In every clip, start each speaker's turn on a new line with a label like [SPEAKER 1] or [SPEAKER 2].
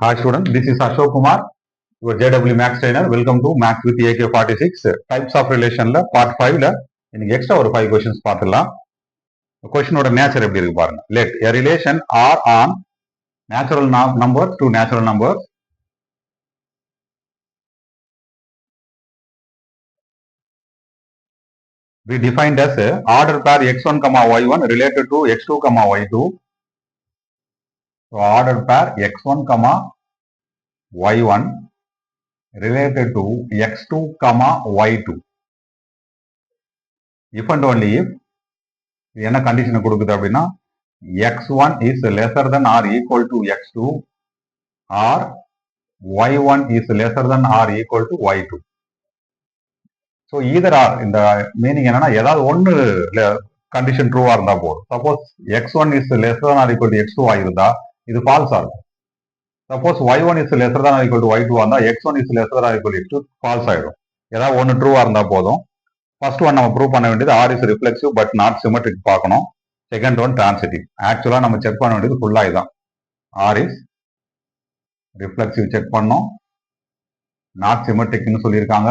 [SPEAKER 1] Hi students, this is Ashok Kumar, your JW Max trainer. Welcome to Max with AK46. Types of relation part 5 இன்னைக்கு extra ஒரு 5 questions பார்த்துடலாம். Questionோட nature எப்படி இருக்கு பாருங்க. Let a relation R on natural numbers to natural numbers be defined as order pair x1, y1 related to x2, y2. So order pair x1, y1 related to x2, y2. If and only if என்ன condition கொடுக்குது அப்படின்னா x1 is lesser than or equal to x2 or y1 is lesser than or equal to y2. So either or இந்த meaning என்னன்னா ஏதாவது ஒன்று condition ட்ரூவா இருந்தா போதும். Suppose x1 is lesser than or equal to x2 ஆயிருந்தா இது ஃபால்ஸா இருக்கும். Suppose y1 is lesser than or equal to y2 இருந்தா x1 is lesser than or equal to x2 false ஆயிடும். ஏதாவது ஒன்று ட்ரூவா இருந்தா போதும். ஃபர்ஸ்ட் ஒன் நம்ம ப்ரூவ் பண்ண வேண்டியது R is reflexive but not symmetric பார்க்கணும். Second one transitive. ஆக்சுவலா நம்ம செக் பண்ண வேண்டியது ஃபுல்லா இதுதான். ஆர் இஸ் ரிஃப்ளெக்சிவ் செக் பண்ணோம், நாட் சிமெட்ரிக்னு சொல்லியிருக்காங்க.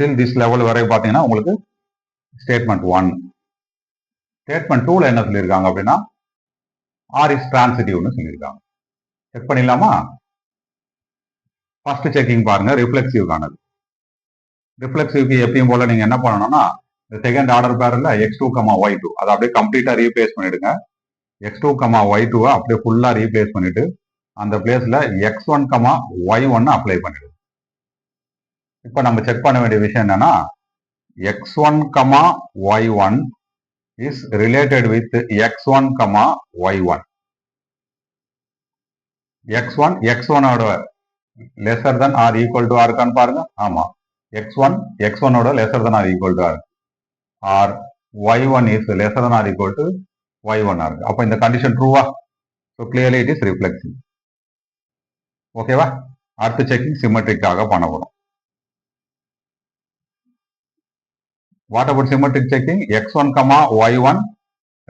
[SPEAKER 1] டில் திஸ் லெவல் வரை பார்த்தீங்கன்னா உங்களுக்கு ஸ்டேட்மெண்ட் 1. ஸ்டேட்மெண்ட் 2ல என்ன சொல்லியிருக்காங்க அப்படின்னா ஆர் இஸ் டிரான்சிட்டிவ்னு சொல்லியிருக்காங்க. செக் பண்ணிடலாமா? ஃபர்ஸ்ட் செக்கிங் பாருங்க, ரிஃப்ளெக்சிவ்கானது. ரிஃப்ளெக்சிவ்க்கு எப்பயும் போல நீங்க என்ன பண்ணணும்னா செகண்ட் ஆர்டர் பேர்ல x2, y2 அதை அப்படியே கம்ப்ளீட்டா ரீப்ளேஸ் பண்ணிடுங்க. x2, y2 அப்படியே ஃபுல்லா ரீப்ளேஸ் பண்ணிட்டு அந்த பிளேஸ்ல x1, y1 அப்ளை பண்ணிடுங்க. இப்போ நம்ம செக் பண்ண வேண்டிய விஷயம் என்னன்னா x1, y1 is related with x1, y1. x1 ஓட lesser than or equal to or இருக்கான்னு பாருங்க. ஆமா, x1 ஓட lesser than or equal to or or y1 is lesser than or equal to y1 இருக்கு. அப்போ இந்த கண்டிஷன் ட்ரூவா? So clearly it is reflexive. ஓகேவா? அடுத்த செக்கிங் சிமெட்ரிக்காக பண்ணப்படும். What about symmetric checking? x1, y1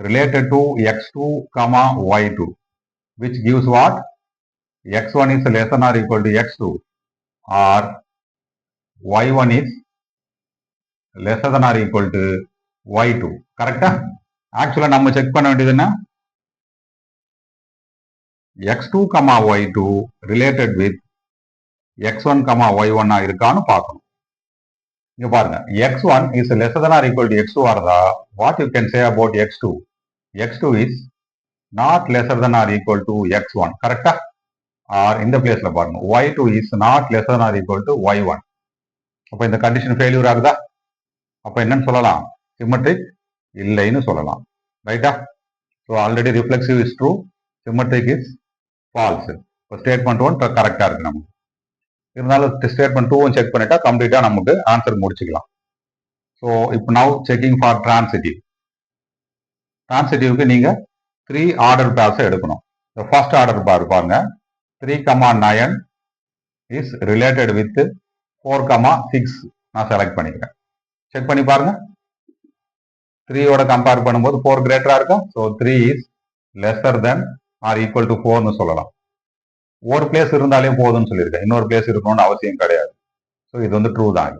[SPEAKER 1] related to x2, y2 which gives what? x1 is less than or equal to x2 or y1 is lesser than or equal to y2. கரெக்டா? ஆக்சுவலா நம்ம check பண்ண வேண்டியது என்ன? x2, y2 related with x1, y1 இருக்கான்னு பார்க்கணும். இங்க பாருங்க, x1 is lesser than or equal to x2 ஆறதா what you can say about x2? x2 is not lesser than or equal to x1. கரெக்டா? ஆர் இந்த பிளேஸ்ல பாருங்க y2 is not lesser than or equal to y1. அப்ப இந்த condition failure ஆகுதா? அப்ப என்னன்னு சொல்லலாம்? சிமெட்ரிக் இல்லைன்னு சொல்லலாம். ரைட்டா? So already reflexive is true, symmetric is false. இப்போ ஸ்டேட்மெண்ட் 1 கரெக்டா இருக்கு நமக்கு. இருந்தாலும் ஸ்டேட்மெண்ட் 2 செக் பண்ணிட்டா கம்ப்ளீட்டா நமக்கு ஆன்சர் முடிச்சுக்கலாம். ஸோ இப்போ நவ் செக்கிங் ஃபார் டிரான்சிட்டிவ். டிரான்சிட்டிவ்க்கு நீங்க 3 ஆர்டர் பேர்ஸ் எடுக்கணும். ஃபர்ஸ்ட் ஆர்டர் பேர் பாருங்க, 3, 9 இஸ் ரிலேட்டட் வித் 4, 6 நான் செலக்ட் பண்ணிக்கிறேன். செக் பண்ணி பாருங்க. 3யோட கம்பேர் பண்ணும்போது 4 கிரேட்டரா இருக்கா? So 3 is lesser than or equal to 4னு சொல்லலாம். ஒரு பிளேஸ் இருந்தாலே போதும்னு சொல்லியிருக்கேன், இன்னொரு பிளேஸ் இருக்கணும்னு அவசியம் கிடையாது. ஸோ இது வந்து ட்ரூ தான்.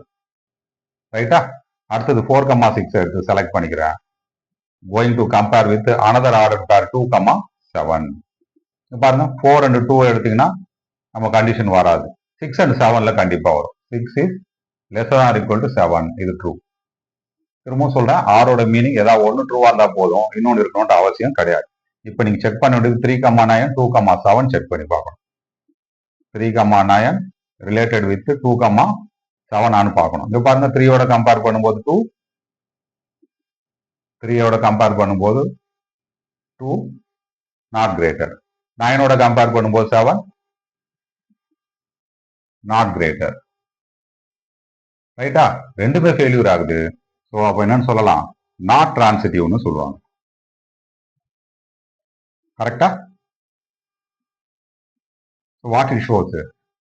[SPEAKER 1] ரைட்டா? அடுத்தது 4, 6 எடுத்து செலக்ட் பண்ணிக்கிறேன். Going to compare with another order பேர் 2, 7. பாருங்க 4 and 2 எடுத்தீங்கன்னா நம்ம கண்டிஷன் வராது. 6 and 7ல கண்டிப்பா வரும். 6 is lesser or equal to 7. இது ட்ரூ. திரும்பவும் சொல்றேன், ஆரோட மீனிங் ஏதாவது ஒன்று ட்ரூவா இருந்தா போதும், இன்னொன்று இருக்கணும்ன்ற அவசியம் கிடையாது. இப்போ நீங்க செக் பண்ண வேண்டியது 3, 9, 2, 7 செக் பண்ணி பார்க்கணும். 3, 9 ரிலேட்டட் வித் 2, 7 ஆனு பார்க்கணும். இங்க பாருங்க 3யோட கம்பேர் பண்ணும்போது 2, 3யோட கம்பேர் பண்ணும்போது 2 நாட் கிரேட்டர். 9ஓட கம்பேர் பண்ணும்போது 7 நாட் கிரேட்டர். ரைட்டா? ரெண்டுமே ஃபெயிலியர் ஆகுது. ஸோ அப்போ என்னன்னு சொல்லலாம்? நாட் டிரான்சிட்டிவ்னு சொல்லுவாங்க. கரெக்டா? What it shows?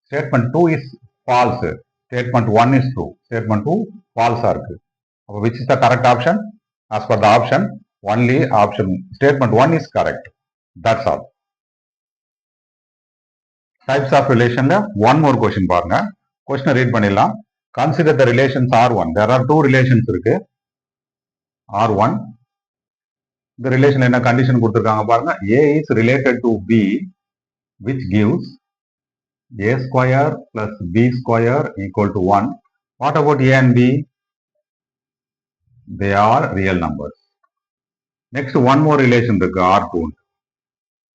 [SPEAKER 1] Statement 2 is false, statement 1 is true. Statement 2 ஃபால்ஸா இருக்கு. அப்போ which is the correct option? As per the option only option statement 1 is correct. That's all. Types of ரிலேஷன்ல ஒன் மோர் கொஸ்டின் பாருங்க. கொஸ்டினை read பண்ணிடலாம். Consider the relations R1. There are two relations இருக்கு. R1. இந்த relation என்ன condition கொடுத்திருக்காங்க பாருங்க. A is related to B which gives A square plus B square equal to 1. What about A and B? They are real numbers. Next one more relation இருக்கு R2.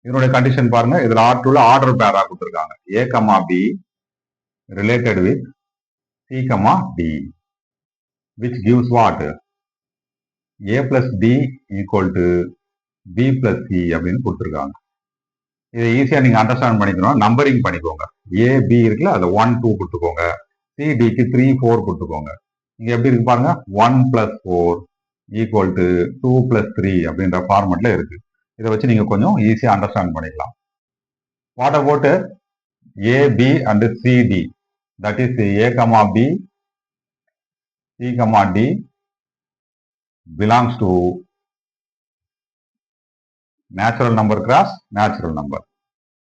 [SPEAKER 1] இதனுடைய condition பாருங்க. இதுல R2ல order பேரா கொடுத்திருக்காங்க. A, B related with C, D which gives what? A plus B equal to B plus C அப்படின்னு கொடுத்திருக்காங்க. இதை ஈஸியா நீங்க அண்டர்ஸ்டாண்ட் பண்ணிக்கணும். நம்பரிங் பண்ணிக்கோங்க. A, B இருக்குல்ல, அதுல 1, 2 கொடுத்துக்கோங்க. C, Dக்கு 3, 4 கொடுத்துக்கோங்க. இங்க எப்படி இருக்கு பாருங்க. 1 plus 4 equal to 2 plus 3 அப்படின்ற ஃபார்மெட்ல இருக்கு. இதை வச்சு நீங்க கொஞ்சம் ஈஸியா அண்டர்ஸ்டாண்ட் பண்ணிக்கலாம். What about A, B and C, D? That is A, B, C, D belongs to natural number cross natural number.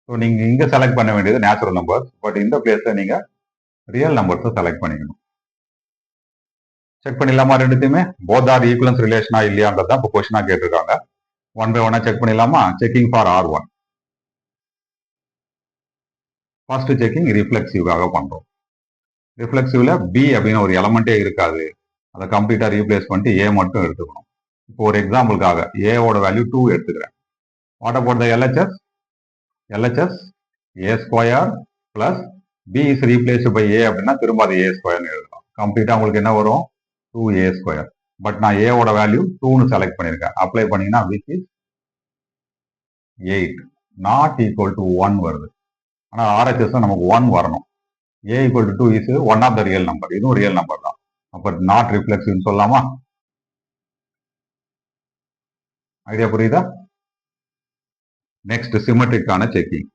[SPEAKER 1] So நீங்க இங்க செலக்ட் பண்ண வேண்டியது நேச்சுரல் நம்பர்ஸ். பட் இந்த பிளேஸ்ல நீங்க ரியல் நம்பர்ஸை செலக்ட் பண்ணிக்கணும். செக் பண்ணிடலாமா ரெண்டுத்தையுமே? போத் ஆர் ஈக்குவலன்ஸ் ரிலேஷனா இல்லையாங்கிறது தான் இப்போ கொஸ்டினா கேட்டிருக்காங்க. ஒன் பை ஒன்னா செக் பண்ணிடலாமா? Checking for R1. First checking ரிஃப்ளெக்சிவ்காக பண்றோம். ரிஃப்ளெக்சிவ்ல B அப்படின்னு ஒரு எலமெண்டே இருக்காது. அதை கம்ப்ளீட்டா ரீப்ளேஸ் பண்ணிட்டு A மட்டும் எடுத்துக்கணும். இப்போ ஒரு எக்ஸாம்பிளுக்காக ஏவோட வேல்யூ 2 எடுத்துக்கிறேன். What about the LHS? LHS A square plus B is replaced by A அப்படின்னா திரும்ப அது A ஸ்கொயர்னு எழுதலாம். கம்ப்ளீட்டா உங்களுக்கு என்ன வரும்? 2A square. பட் நான் ஏவோட வேல்யூ 2ன்னு செலக்ட் பண்ணியிருக்கேன். அப்ளை பண்ணீங்கன்னா which is 8 not equal to 1 வருது. ஆனால் RHS நமக்கு 1 வரணும். A equal to 2 is one of the real number. இதுவும் ரியல் நம்பர் தான். அப்போ நாட் ரிஃப்ளெக்சிவ்னு சொல்லலாமா? ஐடியா புரியுதா? Next சிமெட்ரிக்கான checking.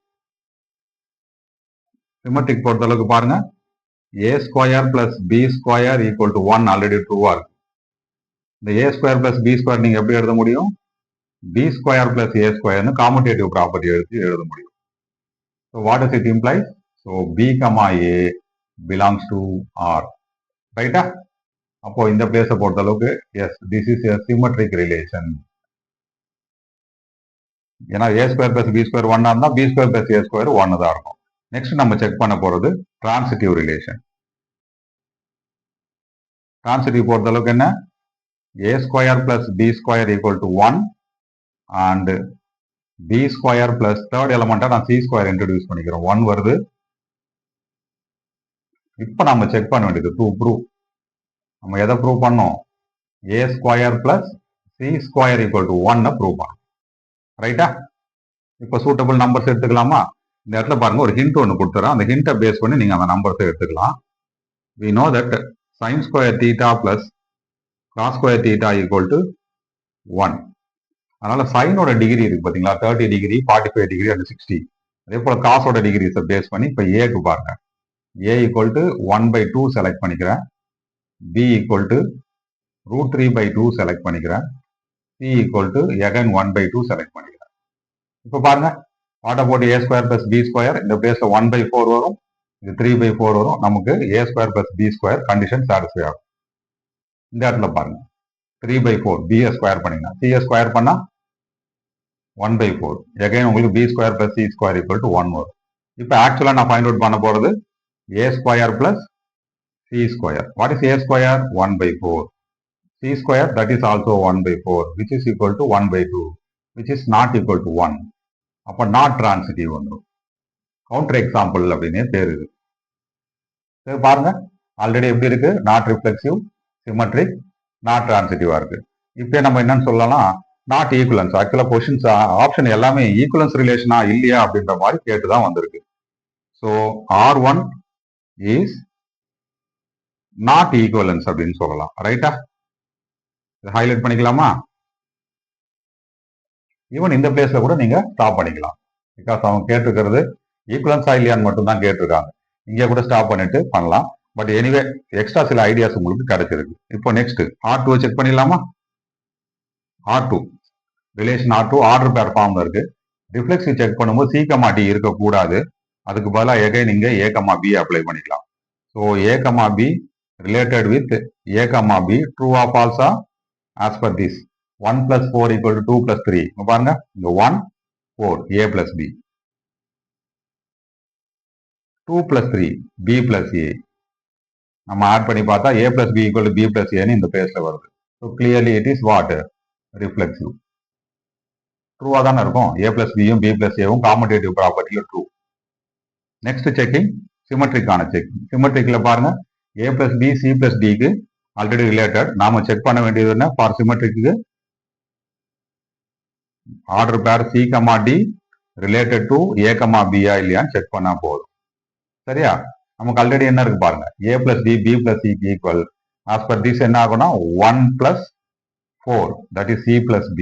[SPEAKER 1] சிமெட்ரிக் பொறுத்த அளவுக்கு பாருங்க. A square plus B square equal to 1 already ட்ரூவா இருக்கு. இந்த A square plus B square நீங்க எப்படி எழுத முடியும்? B ஸ்கொயர் பிளஸ் A ஸ்கொயர்னு காமுடேட்டிவ் ப்ராப்பர்ட்டி எடுத்து எழுத முடியும். So what is it implies? So B, A belongs to R. ரைட்டா? அப்போ இந்த பிளேஸை பொறுத்த அளவுக்கு yes, this is a symmetric relation. ஏன்னா A square plus B square 1 இருந்தா B square plus A square 1 தான் இருக்கும். நெக்ஸ்ட் நம்ம செக் பண்ண போறது டிரான்சிட்டிவ் ரிலேஷன். டிரான்சிட்டிவ் பொறுத்த அளவுக்கு என்ன? A square plus B square equal to 1 and B square plus third எலமெண்டா நான் C ஸ்கொயர் இன்ட்ரோடியூஸ் பண்ணிக்கிறோம். 1 வருது. இப்போ நம்ம செக் பண்ண வேண்டியது டு ப்ரூவ். நம்ம எதை ப்ரூவ் பண்ணோம்? A square plus C square equal to 1 prove பண்ணோம். ரைட்டா? இப்போ சூட்டபிள் நம்பர்ஸ் எடுத்துக்கலாமா? இந்த இடத்துல பாருங்க, ஒரு ஹிண்ட் ஒன்று கொடுத்துறேன். அந்த ஹிண்ட்டை பேஸ் பண்ணி நீங்க அந்த நம்பர்ஸை எடுத்துக்கலாம். We know that sin square theta plus cos square theta equal to 1. அதனால சைனோட டிகிரி இருக்கு பாத்தீங்களா? 30 டிகிரி, 45 டிகிரி அண்ட் 60. அதே போல காசோட டிகிரிஸை பேஸ் பண்ணி இப்போ ஏக்கு பாருங்க. A ஈக்குவல் டு 1/2 செலக்ட் பண்ணிக்கிறேன். B ஈக்குவல் டு √3/2 செலக்ட் பண்ணிக்கிறேன். C equal to again 1/2 select பண்ணிக்கிறேன். இப்போ பாருங்க, what about A square plus B square? இந்த பிளேஸ்ல 1/4 வரும், இது 3/4 வரும். நமக்கு A square plus B square condition satisfy ஆகும். இந்த இடத்துல பாருங்க, 3/4 B ஸ்கொயர் பண்ணீங்கன்னா C ஸ்கொயர் பண்ணா 1/4. எகைன் உங்களுக்கு B square plus C square equal to 1 வரும். இப்போ ஆக்சுவலா நான் ஃபைண்ட் அவுட் பண்ண போறது A square plus C square. What is A square? 1/4. C square that is also 1/4 which is equal to 1/2 which is not equal to 1. அப்போ not transitive வந்துடும். Counter example அப்படின்னே பேர் இது. சரி பாருங்க, ஆல்ரெடி எப்படி இருக்கு? நாட் ரிஃப்ளெக்சிவ், சிமெட்ரிக், நாட் டிரான்சிட்டிவா இருக்கு. இப்போ நம்ம என்னன்னு சொல்லலாம்? Not equivalence. ஆக்சுவலா கொஸ்டின்ஸ் ஆப்ஷன் எல்லாமே ஈக்குவலன்ஸ் ரிலேஷனா இல்லையா அப்படின்ற மாதிரி கேட்டுதான் வந்திருக்கு. So R1 is not equivalence அப்படின்னு சொல்லலாம். ரைட்டா? ஹைலைட் பண்ணிக்கலாமா? ஈவன் இந்த பிளேஸ்ல கூட நீங்க ஸ்டாப் பண்ணிக்கலாம். பிகாஸ் அவங்க கேட்டிருக்கிறது ஈக்குவலன்ஸா இல்லையான்னு மட்டும் தான் கேட்டிருக்காங்க. இங்க கூட ஸ்டாப் பண்ணிட்டு பண்ணலாம். பட் எனிவே எக்ஸ்ட்ரா சில ஐடியாஸ் உங்களுக்கு கிடைச்சிருக்கு. இப்போ நெக்ஸ்ட் R2 செக் பண்ணிடலாமா? R2 relation R2 order pair ஃபார்ம்ல இருக்கு. ரிஃப்ளெக்சிவ் செக் பண்ணும்போது C, D இருக்கக்கூடாது. அதுக்கு பதிலாக எகைன் இங்க ஏ கமா பி அப்ளை பண்ணிக்கலாம். So A comma B related with A comma B true ஆ ஃபால்ஸா ஆஸ் பர் திஸ் 1 + 4 = 2 + 3. பாருங்க இந்த 1 4 a + b 2 + 3 b + a. நம்ம ஆட் பண்ணி பார்த்தா a + b = b + a இந்த பேஸ்ல வருது. So clearly it is what reflexive. ட்ரூவா தானே இருக்கும். a + b யும் b + a வும் காமடேட்டிவ் ப்ராப்பர்ட்டியில் ட்ரூ. நெக்ஸ்ட் செக்கிங் சிமெட்ரிக்கான செக்கிங். சிமெட்ரிக்ல பாருங்க a + b c + d க்கு ஆல்ரெடி ரிலேட்டட். நாம செக் பண்ண வேண்டியது என்ன? ஃபார் சிமெட்ரிக்கு order pair c, d related to a, b இல்லையான்னு செக் பண்ணா போதும். சரியா? நமக்கு ஆல்ரெடி என்ன இருக்கு பாருங்க a + d b + c க்கு ஈக்குவல். ஆஸ் பர் திஸ் என்ன ஆகும்னா 1 + 4 தட் இஸ் c + b.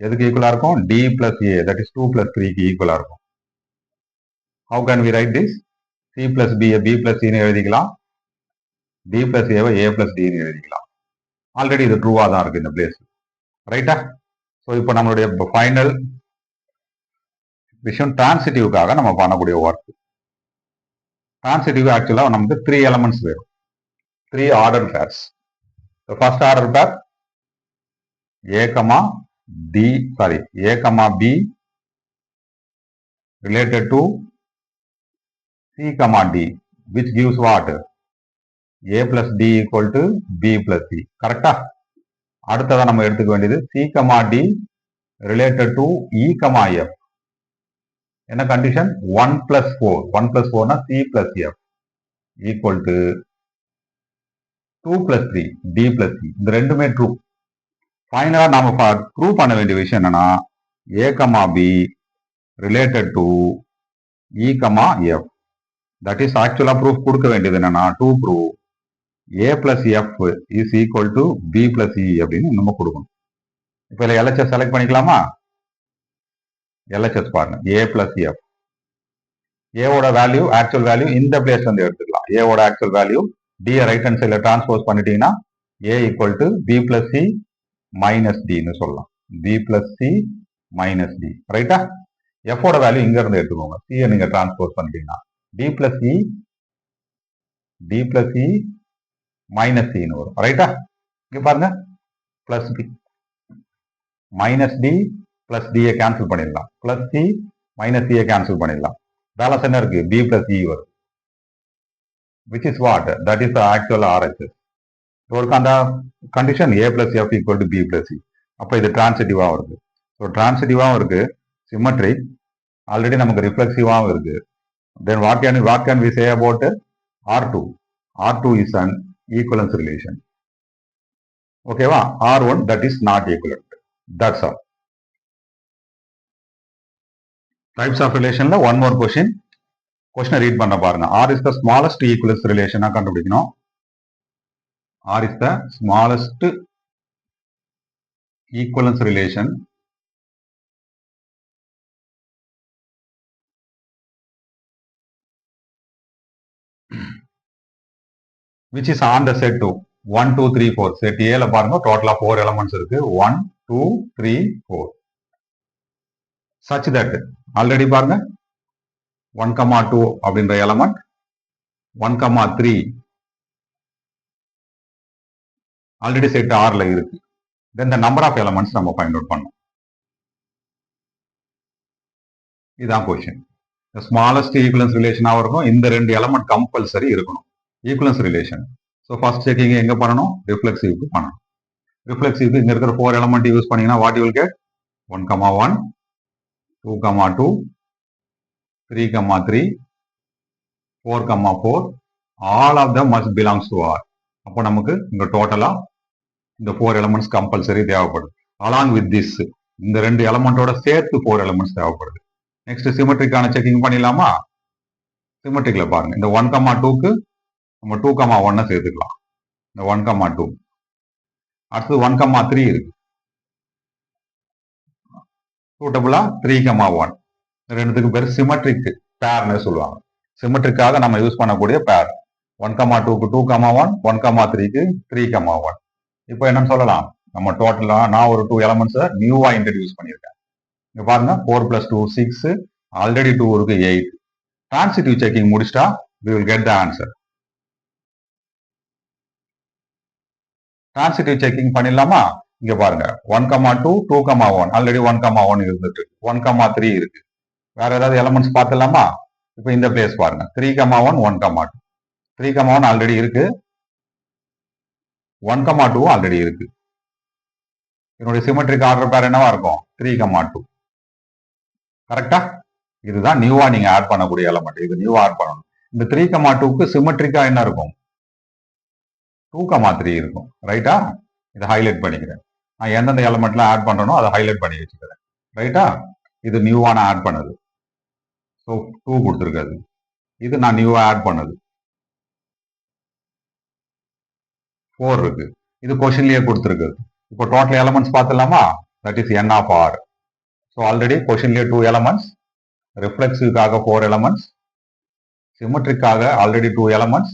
[SPEAKER 1] எதுக்கு ஈக்குவலா இருக்கும்? d + a தட் இஸ் 2 + 3 க்கு ஈக்குவலா இருக்கும். How can we write this? c + b b + c ன்னு எழுதிக்கலாம். d + a a + d ன்னு எழுதிக்கலாம். ஆல்ரெடி இது ட்ரூவா தான் இருக்கு இந்த பிளேஸ். ரைட்டா? ஸோ இப்போ நம்மளுடைய ஃபைனல் விஷயம் டிரான்சிட்டிவ்காக நம்ம பண்ணக்கூடிய ஒர்க். டிரான்சிட்டிவ் ஆக்சுவலா நமக்கு 3 எலமெண்ட்ஸ் வேணும். 3 ஆர்டர் பேர்ஸ். ஃபர்ஸ்ட் ஆர்டர் பேர் a, b related to c, d which gives what? a + d = b + c. கரெக்டா? அடுத்ததான் நம்ம எடுத்துக்க வேண்டியது c, d related to e, f. என்ன கண்டிஷன்? 1 + 4. 1 + 4 னா c + f equal to 2 + 3 d + c. இந்த ரெண்டுமே ட்ரூ. ஃபைனலா நாம ப்ரூவ் பண்ண வேண்டிய விஷயம் என்னன்னா a, b related to e, f. That is ஆக்சுவலா ப்ரூஃப் கொடுக்க வேண்டியது என்னன்னா to prove a + f is equal to b + c அப்படின்னு நம்ம கொடுக்கணும். இப்போ இதில் LHS செலக்ட் பண்ணிக்கலாமா? LHS பாருங்க a + f. ஏவோட வேல்யூ ஆக்சுவல் வேல்யூ இந்த பிளேஸ் வந்து எடுத்துக்கலாம். ஏவோட actual value d right hand சைடில் டிரான்ஸ்போஸ் பண்ணிட்டீங்கன்னா a = b + c - d ன்னு சொல்லலாம். b + c - d. ரைட்டா? f ஓட வேல்யூ இங்க இருந்து எடுத்துக்கோங்க. c நீங்க டிரான்ஸ்போஸ் பண்ணிட்டீங்கன்னா d + c - c ன்னு வரும். ரைட்டா? இங்க பாருங்க plus b - d plus d cancel பண்ணிடலாம். பிளஸ் c - c கேன்சல் பண்ணிடலாம். பேலன்ஸ் என்ன இருக்கு? b + e வரும். which is what? that is the actual RHS. ஒரு condition a + f = b + c. அப்ப இது டிரான்சிட்டிவா வருது. ஸோ டிரான்சிட்டிவாகவும் இருக்கு, சிமெட்ரிக், ஆல்ரெடி நமக்கு ரிஃப்ளெக்சிவாகவும் இருக்கு. then what can we say about R2? R2 is an equivalence relation. ஓகேவா? R1 that is not equivalent. That's all. Types of relationல one more question. Question read பண்ண பாருங்க. R is the smallest equivalence relation கண்டுபிடிக்கணும். R is the smallest equivalence relation which is on the set 2. 1 2 3 4. Set A ல பாருங்க டோட்டலா 4 elements இருக்கு. 1 2 3 4. Such that already பாருங்க 1, 2 அப்படின்ற element 1, 3 already set ஆர்ல இருக்கு. தென் த நம்பர் ஆஃப் எலமெண்ட்ஸ் நம்ம ஃபைண்ட் அவுட் பண்ணோம். இதுதான் கொஸ்டின். ஸ்மாலஸ்ட் ஈக்குவலன்ஸ் ரிலேஷனாக இருக்கும். இந்த 2 எலமெண்ட் கம்பல்சரி இருக்கணும். Equivalence relation. So first checking எங்க பண்ணணும்? ரிஃப்ளெக்சிவ்க்கு பண்ணணும். ரிஃப்ளெக்சிவ்க்கு இங்க இருக்கிற 4 எலமெண்ட் யூஸ் பண்ணீங்கன்னா what you will get? 1, 1 2, 2 3, 3 4, 4 all of them must belongs to R. அப்போ நமக்கு இங்க டோட்டலா இந்த 4 எலமெண்ட்ஸ் கம்பல்சரி தேவைப்படுது. அலாங் வித் திஸ் இந்த 2 எலமெண்டோட சேர்த்து 4 எலமெண்ட்ஸ் தேவைப்படுது. நெக்ஸ்ட் சிமெட்ரிக்கான செக்கிங் பண்ணிடலாமா? சிமெட்ரிக்ல பாருங்க இந்த 1, 2க்கு நம்ம 2, 1 சேர்த்துக்கலாம். இந்த 1, 2 அடுத்தது 1, 3 இருக்கு. சூட்டபிளா 3, 1 ரெண்டுத்துக்கு பேர் சிமெட்ரிக் பேர்னு சொல்லுவாங்க. சிமெட்ரிக்காக நம்ம யூஸ் பண்ணக்கூடிய பேர் 1, 2க்கு 2, 1 1, 3க்கு 3, 1. இப்போ என்னன்னு சொல்லலாம்? நம்ம டோட்டலா நான் ஒரு 2 எலமெண்ட்ஸை நியூவா இன்ட்ரடியூஸ் பண்ணியிருக்கேன். இங்க பாருங்க 4 + 2 6 ஆல்ரெடி 2 இருக்கு 8. Transitive checking முடிச்சிட்டா we will get the answer. Transitive checking பண்ணிடலாமா? இங்க பாருங்க 1,2 2,1 ஆல்ரெடி 1,1 இருந்துட்டு 1,3 இருக்கு. வேற ஏதாவது எலமெண்ட்ஸ் பார்த்துலாமா? இப்போ இந்த பிளேஸ் பாருங்க 3,1 1,2 3,1 ஆல்ரெடி இருக்கு 1,2 ஆல்ரெடி இருக்கு. என்னுடைய சிமெட்ரிக் ஆர்டர் பேர் என்னவா இருக்கும் 3,2 கரெக்டா? இதுதான் நியூவா நீங்க ஆட் பண்ணக்கூடிய எலமெண்ட். இது நியூவா ஆட் பண்ணணும். இந்த 3,2க்கு சிமெட்ரிக்கா என்ன இருக்கும் 2,3 இருக்கும். ரைட்டா? இதை ஹைலைட் பண்ணிக்கிறேன். நான் எந்தெந்த எலமெண்ட்லாம் ஆட் பண்றேனோ அதை ஹைலைட் பண்ணி வச்சுக்கிறேன். ரைட்டா? இது நியூவா நான் ஆட் பண்ணது. ஸோ 2 கொடுத்துருக்காது. இது நான் நியூவா ஆட் பண்ணது 4 இருக்கு. இது கொஸ்டின்லயே கொடுத்துருக்குது. இப்போ டோட்டல் எலமெண்ட்ஸ் பார்த்துலாமா? That is n of r. So already கொஸ்டின்லயே 2 எலமெண்ட்ஸ், ரிஃப்ளெக்சிவ்காக 4 எலமெண்ட்ஸ், சிமெட்ரிக்காக ஆல்ரெடி 2 எலமெண்ட்ஸ்,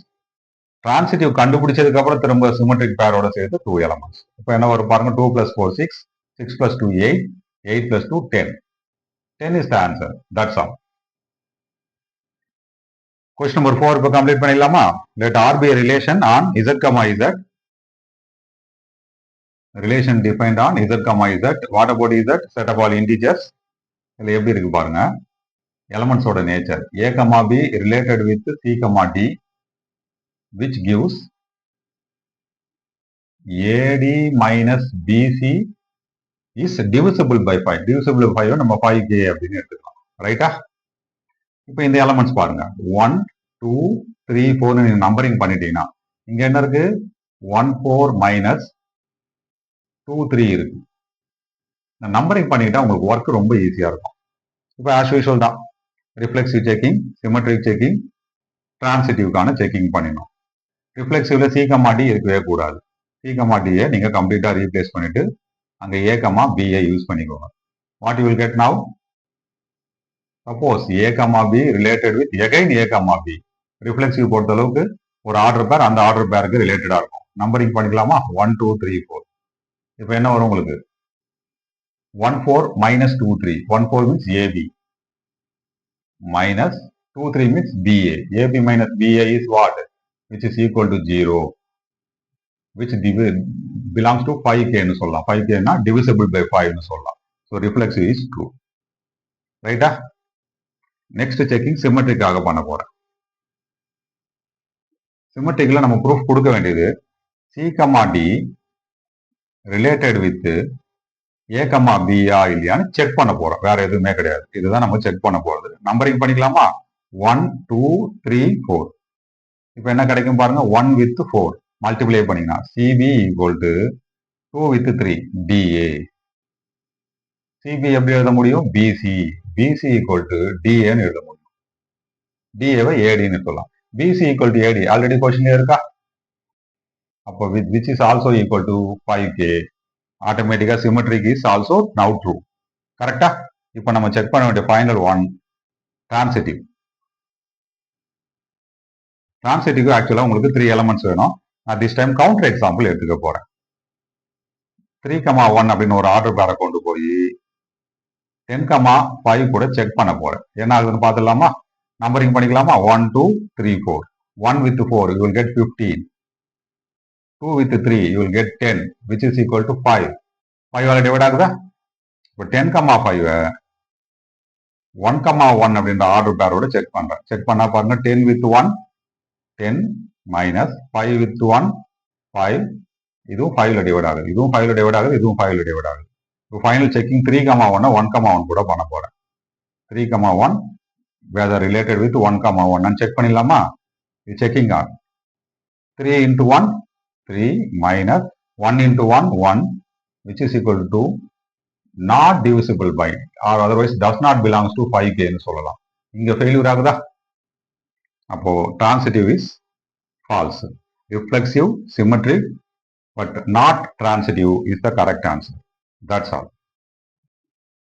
[SPEAKER 1] டிரான்சிட்டிவ் கண்டுபிடிச்சதுக்கு அப்புறம் திரும்ப சிமெட்ரிக் பேரோட சேர்த்து 2 எலமெண்ட்ஸ். இப்போ என்ன வரும் பாருங்க 2 + 4 6, 6 + 2 8, 8 + 2 10. 10 is the answer. That's all. Question number 4 இப்போ கம்ப்ளீட் பண்ணிடலாமா? Let R be a relation on Z, Z. Relation defined on Z, Z. What about Z? Set of all integers. இதுல எப்படி இருக்கு பாருங்க. எலமெண்ட்ஸோட nature A, B related with C, D, which gives AD minus BC is divisible by 5. Divisible by 5 நம்ம 5K அப்படின்னு எடுத்துக்கலாம். ரைட்டா? இப்போ இந்த எலமெண்ட்ஸ் பாருங்க 1 2 3 4 நீங்க நம்பரிங் பண்ணிட்டீங்கன்னா இங்க என்ன இருக்கு 1 4 minus 2 3 இருக்கு. நம்பரிங் பண்ணிட்டா உங்களுக்கு ஒர்க் ரொம்ப ஈஸியா இருக்கும். இப்போ ஆஸ் யூஷுவல் தான் ரிஃப்ளெக்சிவ் செக்கிங், சிமெட்ரிக் செக்கிங், டிரான்சிட்டிவ்கான செக்கிங் பண்ணிடணும். ரிஃப்ளெக்சிவ்ல C, D இருக்கவே கூடாது. C, Dயை நீங்க கம்ப்ளீட்டா ரீப்ளேஸ் பண்ணிட்டு அங்க A, Bயை யூஸ் பண்ணிக்கோங்க. What you will get now? Suppose A, B related with again A, B. Reflexive பொறுத்த அளவுக்கு ஒரு ஆர்டர் பேர் அந்த ஆர்டர் பேருக்கு ரிலேட்டடா இருக்கும். நம்பரிங் பண்ணிக்கலாமா? 1 2 3 4. இப்போ என்ன வரும் உங்களுக்கு 1 4 minus 2 3. 1 4 means AB minus 2 3 means BA. AB minus BA is what? Which is equal to 0. Which belongs to 5K ன்னு சொல்லலாம். 5K னா divisible by 5 ன்னு சொல்லலாம். So reflexive is true. ரைட்டா? நெக்ஸ்ட் செக்கிங் சிமெட்ரிக்காக பண்ண போறேன். சிமெட்ரிக்ல நம்ம ப்ரூஃப் கொடுக்க வேண்டியது C, D related with A, Bயா இல்லையான்னு செக் பண்ண போறோம். வேற எதுவுமே கிடையாது. இதுதான் நம்ம செக் பண்ண போறது. நம்பரிங் பண்ணிக்கலாமா? 1 2 3 4. இப்போ என்ன கிடைக்கும் பாருங்க 1 with 4 மல்டிப்ளை பண்ணிங்கன்னா CB equal to 2 with 3 DA. CB எப்படி எழுத முடியும்? BC. BC equal to DAன்னு எழுத முடியும். DAவை ADன்னு சொல்லலாம். BC equal to AD already கொஸ்டின்ல இருக்கா? அப்போ which is also equal to 5K. ஆட்டோமேட்டிக்கா symmetric is also now true. கரெக்டா? இப்போ நம்ம செக் பண்ண வேண்டிய ஃபைனல் ஒன் டிரான்சிட்டிவ். டிரான்சிட்டிவ் ஆக்சுவலா உங்களுக்கு 3 எலமெண்ட்ஸ் வேணும். நான் திஸ் டைம் கவுண்டர் எக்ஸாம்பிள் எடுத்துக்க போறேன். 3,1 அப்படின்னு ஒரு ஆர்டர் பேரை கொண்டு போய் 10,5 கூட செக் பண்ண போறேன். என்ன ஆகுதுன்னு பார்த்துடலாமா? நம்பரிங் பண்ணிக்கலாமா? 1 2 3 4. 1 with 4 you will get 15. 2 with 3 you will get 10 which is equal to 5. 5 ஆல டிவைட் ஆகுதா? இப்போ 10,5 1,1 அப்படின்ற ஆர்டர் பேரோட செக் பண்றேன். செக் பண்ணா பாருங்க 10 with 1 10 minus 5 with 1 5. இதுவும் 5ல டிவைட் ஆகுது. இதுவும் 5ல டிவைட் ஆகுது. இதுவும் 5ல டிவைட் ஆகுது. இப்போ ஃபைனல் செக்கிங் 3,1 1,1 கூட பண்ண போறேன். 3,1 whether related with 1,1 நான் செக் பண்ணிடலாமா? இது checking on 3 into 1 3 minus 1 into 1 1 which is equal to 2 not divisible by or otherwise does not belongs to 5K ன்னு சொல்லலாம். இங்க ஃபெயிலியர் ஆகுதா? அப்போ transitive is false. Reflexive, symmetric, but not transitive is the correct answer. That's all.